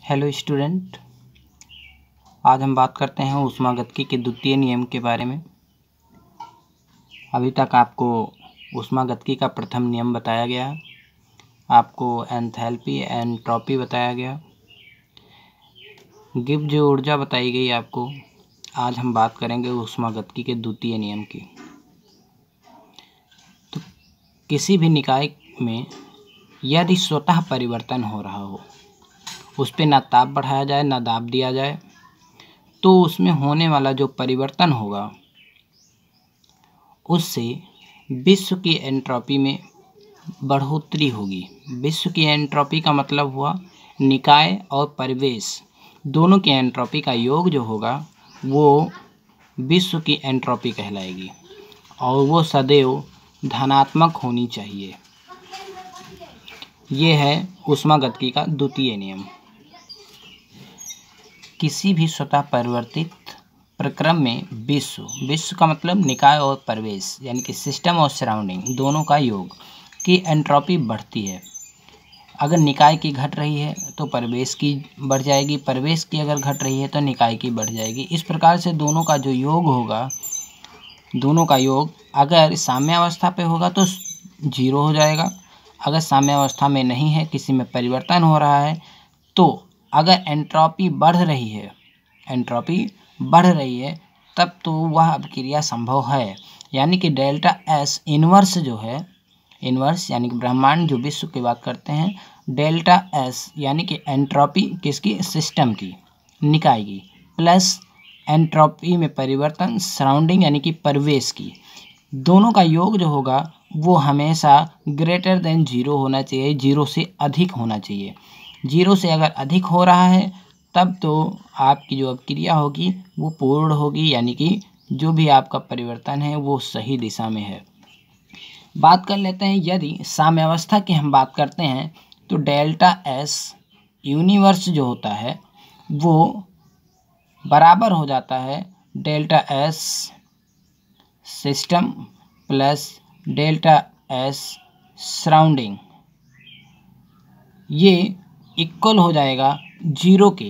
Hello student, आज हम बात करते हैं ऊष्मागतिकी के द्वितीय नियम के बारे में। अभी तक आपको ऊष्मागतिकी का प्रथम नियम बताया गया, आपको एंथैल्पी एंट्रोपी बताया गया, गिब्स जो ऊर्जा बताई गई आपको। आज हम बात करेंगे ऊष्मागतिकी के द्वितीय नियम की। तो किसी भी निकाय में यदि स्वतः परिवर्तन हो रहा हो, उस पर ना ताप बढ़ाया जाए ना दाब दिया जाए, तो उसमें होने वाला जो परिवर्तन होगा उससे विश्व की एंट्रोपी में बढ़ोतरी होगी। विश्व की एंट्रोपी का मतलब हुआ निकाय और परिवेश दोनों की एंट्रोपी का योग जो होगा वो विश्व की एंट्रोपी कहलाएगी और वो सदैव धनात्मक होनी चाहिए। ये है ऊष्मागतिकी का द्वितीय नियम। किसी भी स्वतः परिवर्तित प्रक्रम में विश्व का मतलब निकाय और परिवेश यानी कि सिस्टम और सराउंडिंग दोनों का योग की एंट्रोपी बढ़ती है। अगर निकाय की घट रही है तो परिवेश की बढ़ जाएगी, परिवेश की अगर घट रही है तो निकाय की बढ़ जाएगी। इस प्रकार से दोनों का जो योग होगा, दोनों का योग अगर साम्यावस्था पे होगा तो 0 हो जाएगा। अगर साम्यावस्था में नहीं है, किसी में परिवर्तन हो रहा है, तो अगर एंट्रोपी बढ़ रही है तब तो वह अभिक्रिया संभव है। यानी कि डेल्टा एस इनवर्स जो है, इनवर्स यानी कि ब्रह्मांड जो विश्व की बात करते हैं, डेल्टा एस यानी कि एंट्रोपी किसकी, सिस्टम की, निकाय की, प्लस एंट्रोपी में परिवर्तन सराउंडिंग यानी कि परिवेश की, दोनों का योग जो होगा वो हमेशा ग्रेटर देन 0 होना चाहिए, 0 से अधिक होना चाहिए। 0 से अगर अधिक हो रहा है तब तो आपकी जो अभिक्रिया होगी वो पूर्ण होगी, यानी कि जो भी आपका परिवर्तन है वो सही दिशा में है। बात कर लेते हैं, यदि साम्यावस्था की हम बात करते हैं तो डेल्टा एस यूनिवर्स जो होता है वो बराबर हो जाता है delta S system plus delta S surrounding. ये इक्वल हो जाएगा 0 के।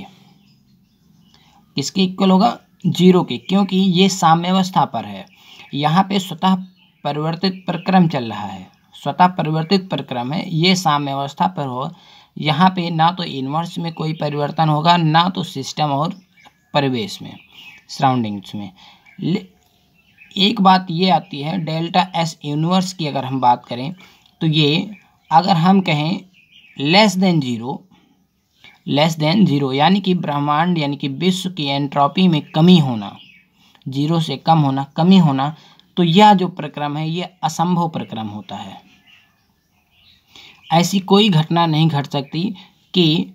किसके इक्वल होगा, 0 के, क्योंकि ये साम्यावस्था पर है। यहाँ पे स्वतः परिवर्तित प्रक्रम चल रहा है, स्वतः परिवर्तित प्रक्रम है, ये साम्यावस्था पर हो। यहाँ पे ना तो इनवर्स में कोई परिवर्तन होगा ना तो सिस्टम और परिवेश में, सराउंडिंग्स में। एक बात ये आती है, डेल्टा एस यूनिवर्स की अगर हम बात करें तो ये अगर हम कहें लेस देन जीरो यानी कि ब्रह्मांड यानी कि विश्व की एंट्रोपी में कमी होना, 0 से कम होना, कमी होना, तो यह जो प्रक्रम है ये असंभव प्रक्रम होता है। ऐसी कोई घटना नहीं घट सकती कि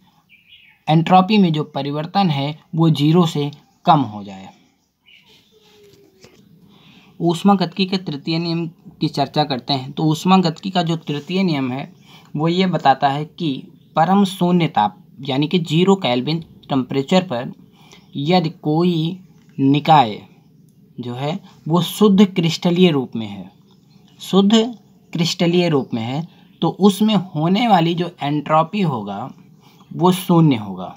एंट्रोपी में जो परिवर्तन है वो 0 से कम हो जाए। ऊष्मागतिकी के तृतीय नियम की चर्चा करते हैं। तो ऊष्मागतिकी का जो तृतीय नियम है वो ये बताता है कि परम शून्य ताप यानी कि 0 केल्विन टेम्परेचर पर यदि कोई निकाय जो है वो शुद्ध क्रिस्टलीय रूप में है, तो उसमें होने वाली जो एंट्रोपी होगा वो शून्य होगा।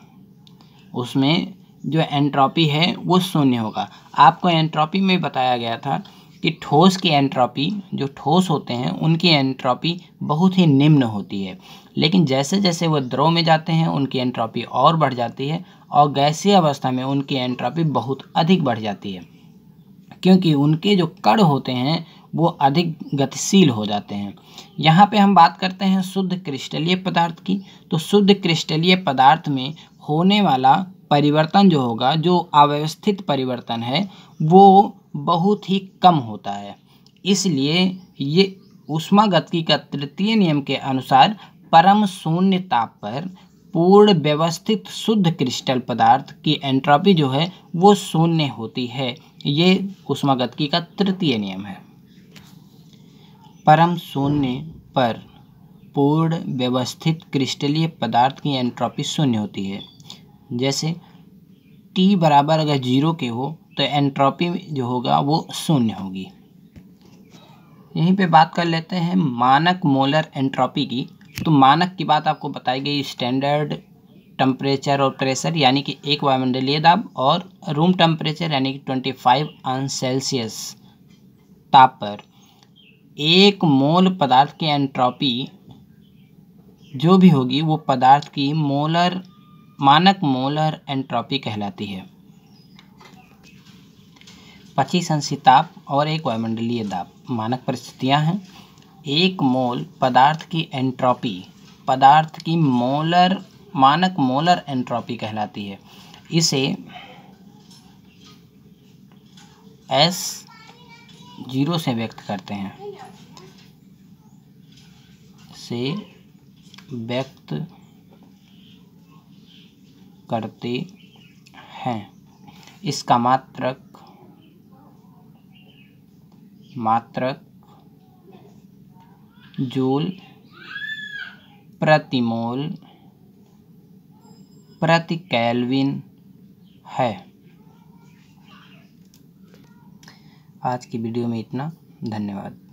उसमें जो एंट्रोपी है वो शून्य होगा। आपको एंट्रोपी में बताया गया था कि ठोस की एंट्रोपी, जो ठोस होते हैं उनकी एंट्रोपी बहुत ही निम्न होती है, लेकिन जैसे जैसे वो द्रव में जाते हैं उनकी एंट्रोपी और बढ़ जाती है और गैसीय अवस्था में उनकी एंट्रोपी बहुत अधिक बढ़ जाती है, क्योंकि उनके जो कण होते हैं वो अधिक गतिशील हो जाते हैं। यहाँ पे हम बात करते हैं शुद्ध क्रिस्टलीय पदार्थ की। तो शुद्ध क्रिस्टलीय पदार्थ में होने वाला परिवर्तन जो होगा, जो अव्यवस्थित परिवर्तन है, वो बहुत ही कम होता है। इसलिए ये ऊष्मागतिकी का तृतीय नियम के अनुसार परम शून्य ताप पर पूर्ण व्यवस्थित शुद्ध क्रिस्टल पदार्थ की एंट्रोपी जो है वो शून्य होती है। ये ऊष्मागतिकी का तृतीय नियम है। परम शून्य पर पूर्ण व्यवस्थित क्रिस्टलीय पदार्थ की एंट्रोपी शून्य होती है। जैसे T बराबर अगर 0 के हो तो एंट्रोपी जो होगा वो शून्य होगी। यहीं पे बात कर लेते हैं मानक मोलर एंट्रोपी की। तो मानक की बात आपको बताई गई, स्टैंडर्ड टेम्परेचर और प्रेशर यानी कि एक वायुमंडलीय दाब और रूम टेम्परेचर यानी कि 25 अंश सेल्सियस ताप पर एक मोल पदार्थ की एंट्रोपी जो भी होगी वो पदार्थ की मानक मोलर एंट्रोपी कहलाती है। 25 अंश ताप और एक वायुमंडलीय दाब मानक परिस्थितियां हैं। एक मोल पदार्थ की एंट्रोपी पदार्थ की मानक मोलर एंट्रोपी कहलाती है। इसे S0 से व्यक्त करते हैं इसका मात्रक जूल प्रति मोल प्रति केल्विन है। आज की वीडियो में इतना। धन्यवाद।